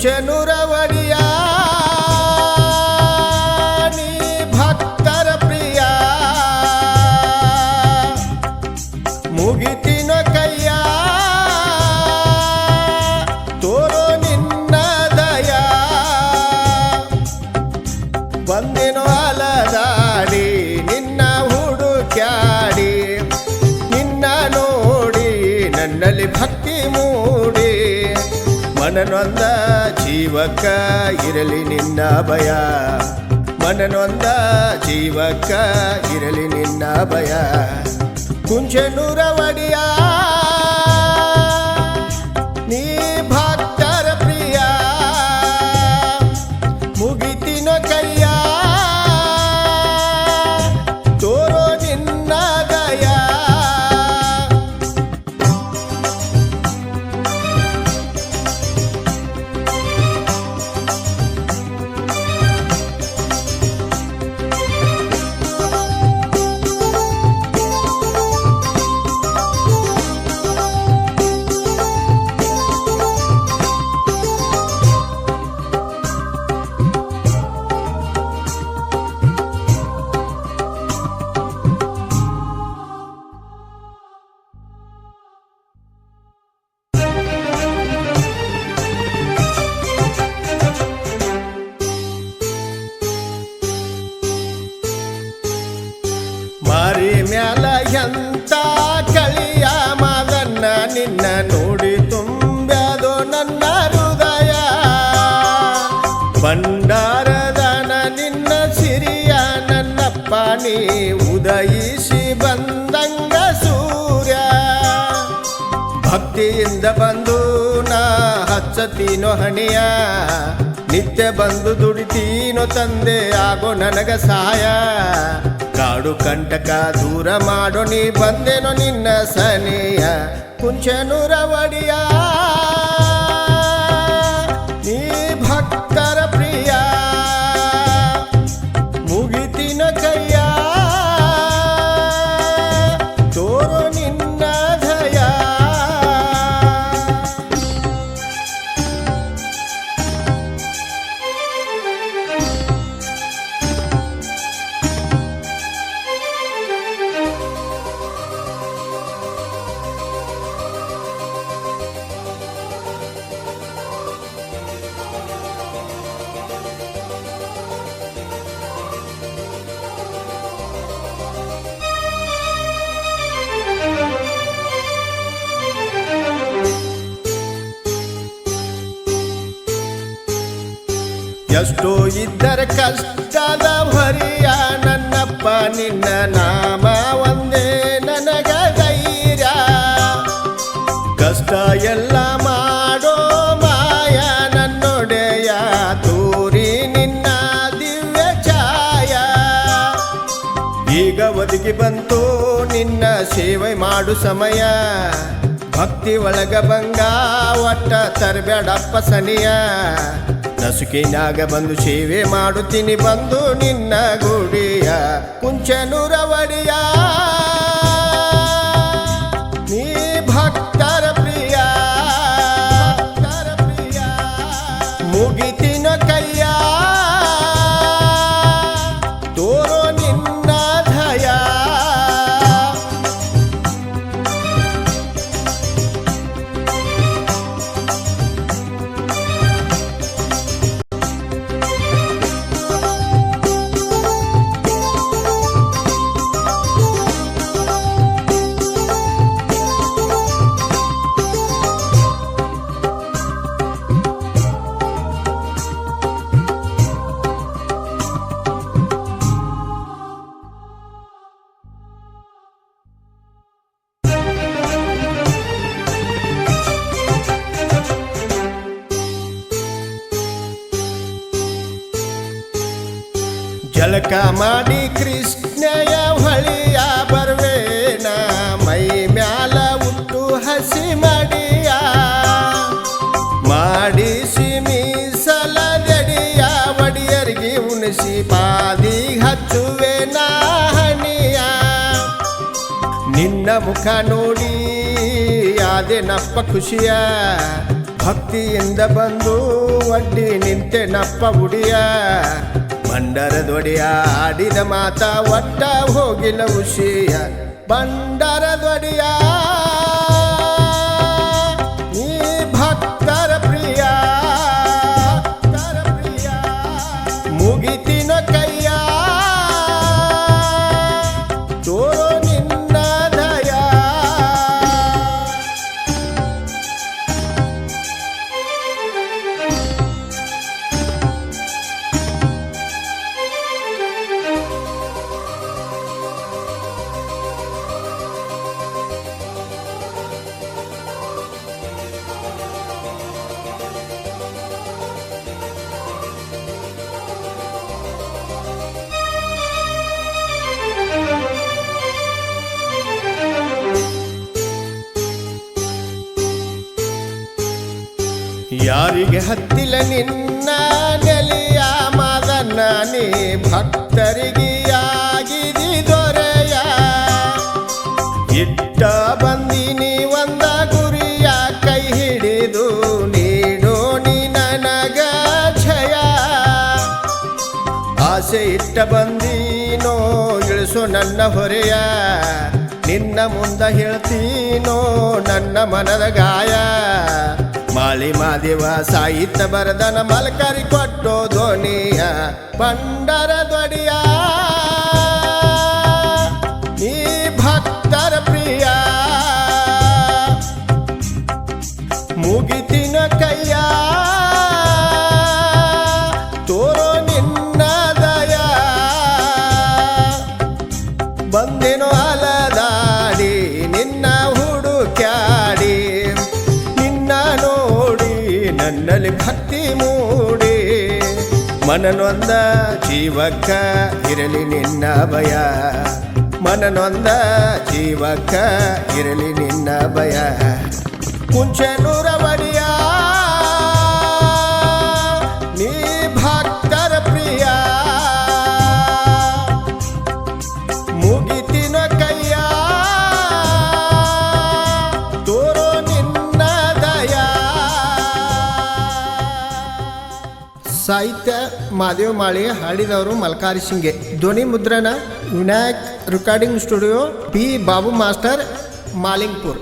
ಕುಂಚನೂರ ಒಡೆಯ ನೀ ಭಕ್ತರ ಪ್ರಿಯ ಮುಗಿತಿನ ಕೈಯ ತೋರೋ ನಿನ್ನ ದಯ ಬಂದಿನೋ ಅಲದಾಡಿ ನಿನ್ನ ಹುಡುಕ್ಯಾಡಿ ನಿನ್ನ ನೋಡಿ ನನ್ನಲ್ಲಿ ಭಕ್ತಿ ಮೂಡಿ ಮನನೊಂದ ಜೀವಕ್ಕ ಇರಲಿ ನಿನ್ನ ಭಯ ಮನನೊಂದ ಜೀವಕ್ಕ ಇರಲಿ ನಿನ್ನ ಭಯ ಕುಂಚನೂರ ಒಡೆಯ ನೀ ಭಕ್ತರ ಪ್ರಿಯ ಮುಗಿತಿನ ಕೈಯ ತೋರೋ ನಿನ್ನ ದಯ ಮಾರಿ ಮ್ಯಾಲ ಎಂತ ಕಳಿಯ ಮಾದನ್ನ ನಿನ್ನ ನೋಡಿ ತುಂಬ್ಯಾದೋ ನನ್ನ ಹೃದಯ ಭಂಡಾರದನ ನಿನ್ನ ಸಿರಿಯ ನನ್ನಪ್ಪ ನೀ ಉದಯಿಸಿ ಬಂದಂಗ ಸೂರ್ಯ ಭಕ್ತಿಯಿಂದ ಬಂದು ನಾ ಹಚ್ಚತೀನೋ ಹಣಿಯ ನಿತ್ಯ ಬಂದು ದುಡಿತೀನೋ ತಂದೆ ಆಗೋ ನನಗ ಸಹಾಯ ಕಾಡು ಕಂಟಕ ದೂರ ಮಾಡೋ ನೀ ಬಂದೇನೋ ನಿನ್ನ ಸನಿಯ ಕುಂಚನೂರ ಒಡೆಯ ನೀ ಭಕ್ತರ ಪ್ರಿಯ ಮುಗಿತಿನ ಕೈಯ ತೋರೋ ನಿನ್ನ ದಯ ಎಷ್ಟೋ ಇದ್ದರ ಕಷ್ಟದ ಹೊರಿಯ ನನ್ನಪ್ಪ ನಿನ್ನ ನಾಮ ಒಂದೇ ನನಗ ಧೈರ್ಯ ಕಷ್ಟ ಎಲ್ಲ ಮಾಡೋ ಮಾಯ ನನ್ನೊಡೆಯ ತೋರಿ ನಿನ್ನ ದಿವ್ಯ ಛಾಯ ಈಗ ಒದಗಿ ಬಂತು ನಿನ್ನ ಸೇವೆ ಮಾಡು ಸಮಯ ಭಕ್ತಿ ಒಳಗ ಬಂಗ ಒಟ್ಟ ತರಬೇಡಪ್ಪ ಸನಿಯ ನಸುಕಿನಾಗ ಬಂದು ಸೇವೆ ಮಾಡುತ್ತೀನಿ ಬಂದು ನಿನ್ನ ಗುಡಿಯ ಕುಂಚನೂರ ಒಡೆಯ ನೀ ಭಕ್ತರ ಪ್ರಿಯ ಮುಗಿತಿನ ಕೈಯ ತೋರೋ ನಿನ್ನ ದಯ ಜಳಕ ಮಾಡಿ ಕೃಷ್ಣಯ ಹೊಳಿಯ ಬರ್ವೇನ ಮೈ ಮ್ಯಾಲ ಉಟ್ಟು ಹಸಿ ಮಡಿಯ ಮಾಡಿಸಿ ಮೀಸಲ ಜಡಿಯ ಒಡಿಯರಿಗೆ ಉಣಿಸಿ ಪಾದಿ ಹಚ್ಚುವೆ ನಾ ಹಣಿಯ ನಿನ್ನ ಮುಖ ನೋಡಿ ಆದೆನಪ್ಪ ಖುಷಿಯ ಭಕ್ತಿಯಿಂದ ಬಂದು ಒಡ್ಡಿ ನಿಂತೆನಪ್ಪ ಉಡಿಯ ಬಂಡರದೊಡೆಯ ಆಡಿದ ಮಾತ ಒಟ್ಟ ಹೋಗಿಲ್ಲ ಉಷಿಯ ಬಂಡರದೊಡೆಯ ನೀ ಭಕ್ತರ ಪ್ರಿಯ ಮುಗಿತಿನ ಕೈಯ ತೋರೋ ನಿನ್ನ ದಯ ಯಾರಿಗೆ ಹತ್ತಿಲ ನಿನ್ನ ನೆಲೆಯ ಮಾದನ್ನ ನೀ ಭಕ್ತರಿಗೆ ಆಗಿದಿ ದೊರೆಯ ಇಟ್ಟ ಬಂದಿನಿ ಒಂದ ಗುರಿಯ ಕೈ ಹಿಡಿದು ನೀಡೋ ನೀ ನನಗ ಛಯ ಆಸೆ ಇಟ್ಟ ಬಂದೀನೋ ಇಳಿಸೋ ನನ್ನ ಹೊರೆಯ ನಿನ್ನ ಮುಂದ ಹೇಳ್ತೀನೋ ನನ್ನ ಮನದ ಗಾಯ ಮಾಳಿ ಮಾದೇವ ಸಾಹಿತ್ಯ ಬರದನ ಮಲ್ಕರಿ ಕೊಟ್ಟೋ ಧ್ವನಿಯ ಬಂಡರದೊಡೆಯ ನೀ ಭಕ್ತರ ಪ್ರಿಯ ಮುಗಿತಿನ ಕೈಯ ತೋರೋ ನಿನ್ನ ದಯ ಬಂದೆನೋ ಅಲದಾಡಿ ನಿನ್ನ ಹುಡುಕ್ಯಾಡಿ ನನ್ನಲ್ಲಿ ಭಕ್ತಿ ಮೂಡಿ ಮನನೊಂದ ಜೀವಕ್ಕ ಇರಲಿ ನಿನ್ನ ಭಯ ಮನನೊಂದ ಜೀವಕ್ಕ ಇರಲಿ ನಿನ್ನ ಭಯ ಕುಂಚನೂರ ಒಡೆಯ ನೀ ಭಕ್ತರ ಪ್ರಿಯ ಮುಗಿತಿನ ಕೈಯ ತೋರೋ ನಿನ್ನ ದಯ ಸಾಹಿತ್ಯ ಮಾದೇವ ಮಾಳಿ ಹಾಡಿದವರು ಮಲ್ಕಾರಿ ಸಿಂಗೆ ಧ್ವನಿ ಮುದ್ರಣ Vinayak recording studio P Babu master Malingpur